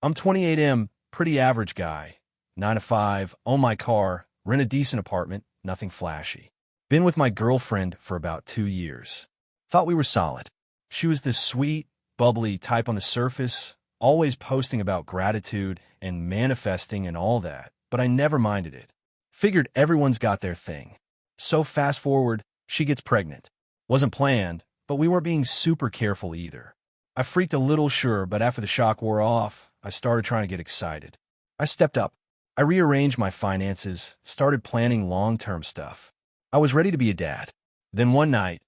I'm 28M, pretty average guy. 9 to 5, own my car, rent a decent apartment, nothing flashy. Been with my girlfriend for about 2 years. Thought we were solid. She was this sweet, bubbly type on the surface, always posting about gratitude and manifesting and all that, but I never minded it. Figured everyone's got their thing. So fast forward, she gets pregnant. Wasn't planned, but we weren't being super careful either. I freaked a little, sure, but after the shock wore off, I started trying to get excited. I stepped up. I rearranged my finances, started planning long-term stuff. I was ready to be a dad. Then one night,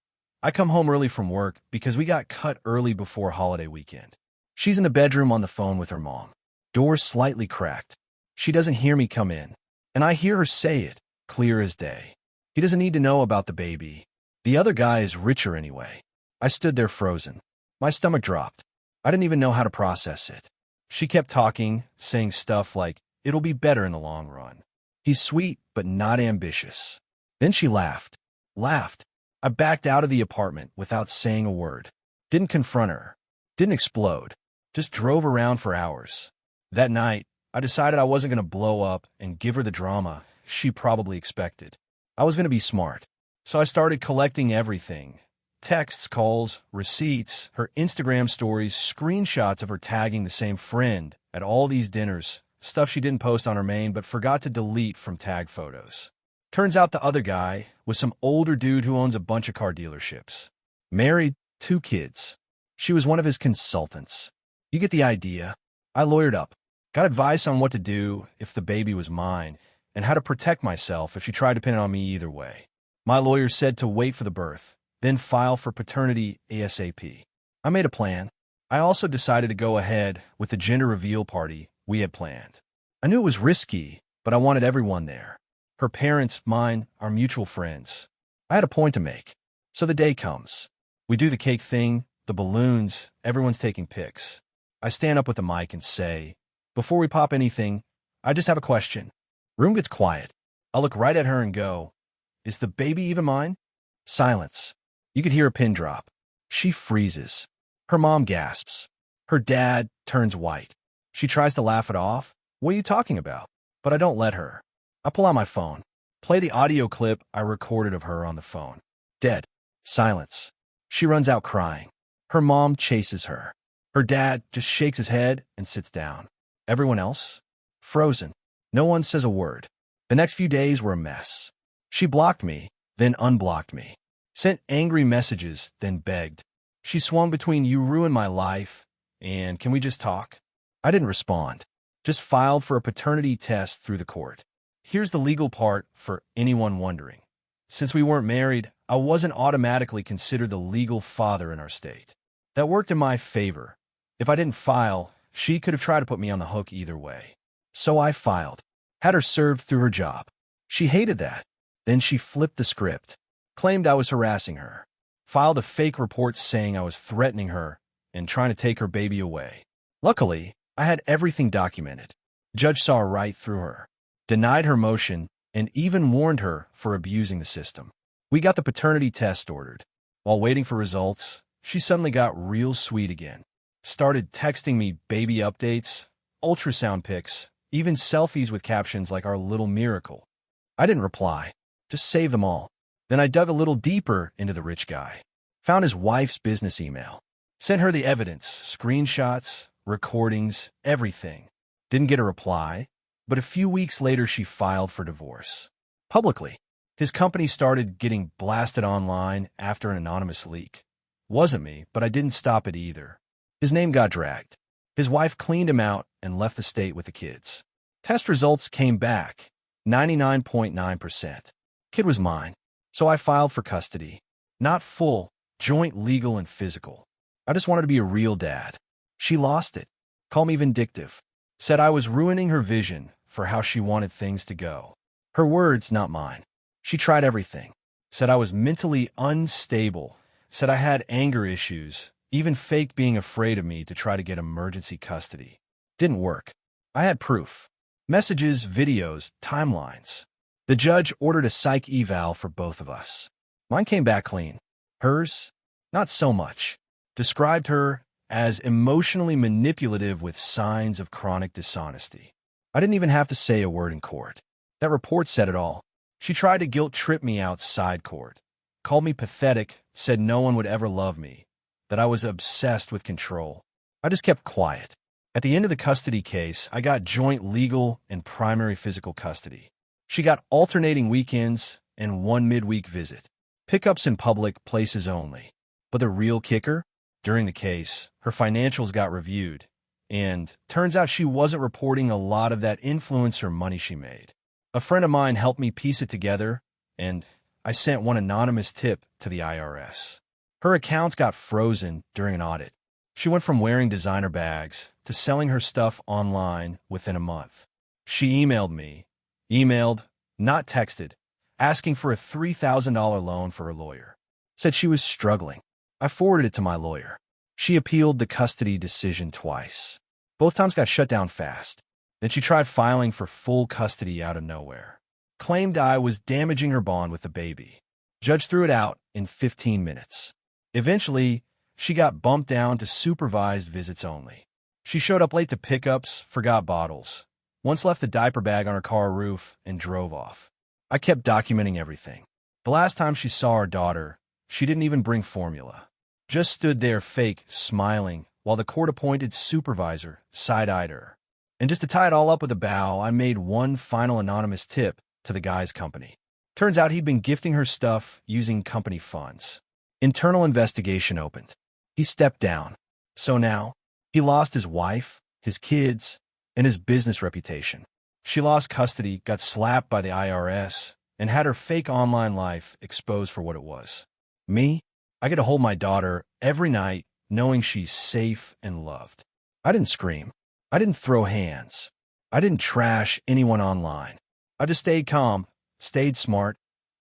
I come home early from work because we got cut early before holiday weekend. She's in the bedroom on the phone with her mom. Door slightly cracked. She doesn't hear me come in, and I hear her say it, clear as day. He doesn't need to know about the baby. The other guy is richer anyway. I stood there frozen. My stomach dropped. I didn't even know how to process it. She kept talking, saying stuff like, "It'll be better in the long run. He's sweet, but not ambitious." Then she laughed. Laughed. I backed out of the apartment without saying a word. Didn't confront her. Didn't explode. Just drove around for hours. That night, I decided I wasn't going to blow up and give her the drama she probably expected. I was going to be smart. So I started collecting everything. Texts, calls, receipts, her Instagram stories, screenshots of her tagging the same friend at all these dinners, stuff she didn't post on her main but forgot to delete from tag photos. Turns out the other guy was some older dude who owns a bunch of car dealerships. Married, 2 kids. She was one of his consultants. You get the idea. I lawyered up. Got advice on what to do if the baby was mine, and how to protect myself if she tried to pin it on me either way. My lawyer said to wait for the birth, then file for paternity ASAP. I made a plan. I also decided to go ahead with the gender reveal party we had planned. I knew it was risky, but I wanted everyone there. Her parents, mine, our mutual friends. I had a point to make. So the day comes. We do the cake thing, the balloons, everyone's taking pics. I stand up with the mic and say, "Before we pop anything, I just have a question." Room gets quiet. I look right at her and go, "Is the baby even mine?" Silence. You could hear a pin drop. She freezes. Her mom gasps. Her dad turns white. She tries to laugh it off. "What are you talking about?" But I don't let her. I pull out my phone. Play the audio clip I recorded of her on the phone. Dead. Silence. She runs out crying. Her mom chases her. Her dad just shakes his head and sits down. Everyone else? Frozen. No one says a word. The next few days were a mess. She blocked me, then unblocked me. Sent angry messages, then begged. She swung between "you ruined my life" and "can we just talk?" I didn't respond. Just filed for a paternity test through the court. Here's the legal part for anyone wondering. Since we weren't married, I wasn't automatically considered the legal father in our state. That worked in my favor. If I didn't file, she could have tried to put me on the hook either way. So I filed. Had her served through her job. She hated that. Then she flipped the script. Claimed I was harassing her. Filed a fake report saying I was threatening her and trying to take her baby away. Luckily, I had everything documented. Judge saw right through her. Denied her motion, and even warned her for abusing the system. We got the paternity test ordered. While waiting for results, she suddenly got real sweet again. Started texting me baby updates, ultrasound pics, even selfies with captions like "our little miracle." I didn't reply, just saved them all. Then I dug a little deeper into the rich guy. Found his wife's business email. Sent her the evidence, screenshots, recordings, everything. Didn't get a reply. But a few weeks later, she filed for divorce. Publicly. His company started getting blasted online after an anonymous leak. Wasn't me, but I didn't stop it either. His name got dragged. His wife cleaned him out and left the state with the kids. Test results came back, 99.9%. Kid was mine, so I filed for custody. Not full, joint legal and physical. I just wanted to be a real dad. She lost it. Called me vindictive. Said I was ruining her vision for how she wanted things to go. Her words, not mine. She tried everything. Said I was mentally unstable. Said I had anger issues, even faked being afraid of me to try to get emergency custody. Didn't work. I had proof. Messages, videos, timelines. The judge ordered a psych eval for both of us. Mine came back clean. Hers, not so much. Described her as emotionally manipulative with signs of chronic dishonesty. I didn't even have to say a word in court. That report said it all. She tried to guilt-trip me outside court, called me pathetic, said no one would ever love me, that I was obsessed with control. I just kept quiet. At the end of the custody case, I got joint legal and primary physical custody. She got alternating weekends and one midweek visit. Pickups in public places only. But the real kicker? During the case, her financials got reviewed, and turns out she wasn't reporting a lot of that influencer money she made. A friend of mine helped me piece it together, and I sent one anonymous tip to the IRS. Her accounts got frozen during an audit. She went from wearing designer bags to selling her stuff online within a month. She emailed me, not texted, asking for a $3,000 loan for her lawyer. Said she was struggling. I forwarded it to my lawyer. She appealed the custody decision twice. Both times got shut down fast. Then she tried filing for full custody out of nowhere. Claimed I was damaging her bond with the baby. Judge threw it out in 15 minutes. Eventually, she got bumped down to supervised visits only. She showed up late to pickups, forgot bottles. Once left the diaper bag on her car roof and drove off. I kept documenting everything. The last time she saw her daughter, she didn't even bring formula. Just stood there fake, smiling, while the court-appointed supervisor side-eyed her. And just to tie it all up with a bow, I made one final anonymous tip to the guy's company. Turns out he'd been gifting her stuff using company funds. Internal investigation opened. He stepped down. So now, he lost his wife, his kids, and his business reputation. She lost custody, got slapped by the IRS, and had her fake online life exposed for what it was. Me? I get to hold my daughter every night knowing she's safe and loved. I didn't scream. I didn't throw hands. I didn't trash anyone online. I just stayed calm, stayed smart,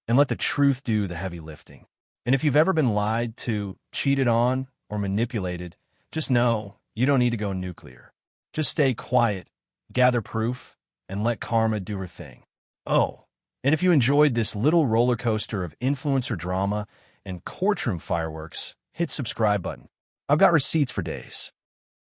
and let the truth do the heavy lifting. And if you've ever been lied to, cheated on, or manipulated, just know you don't need to go nuclear. Just stay quiet, gather proof, and let karma do her thing. Oh, and if you enjoyed this little roller coaster of influencer drama and courtroom fireworks, hit subscribe button. I've got receipts for days.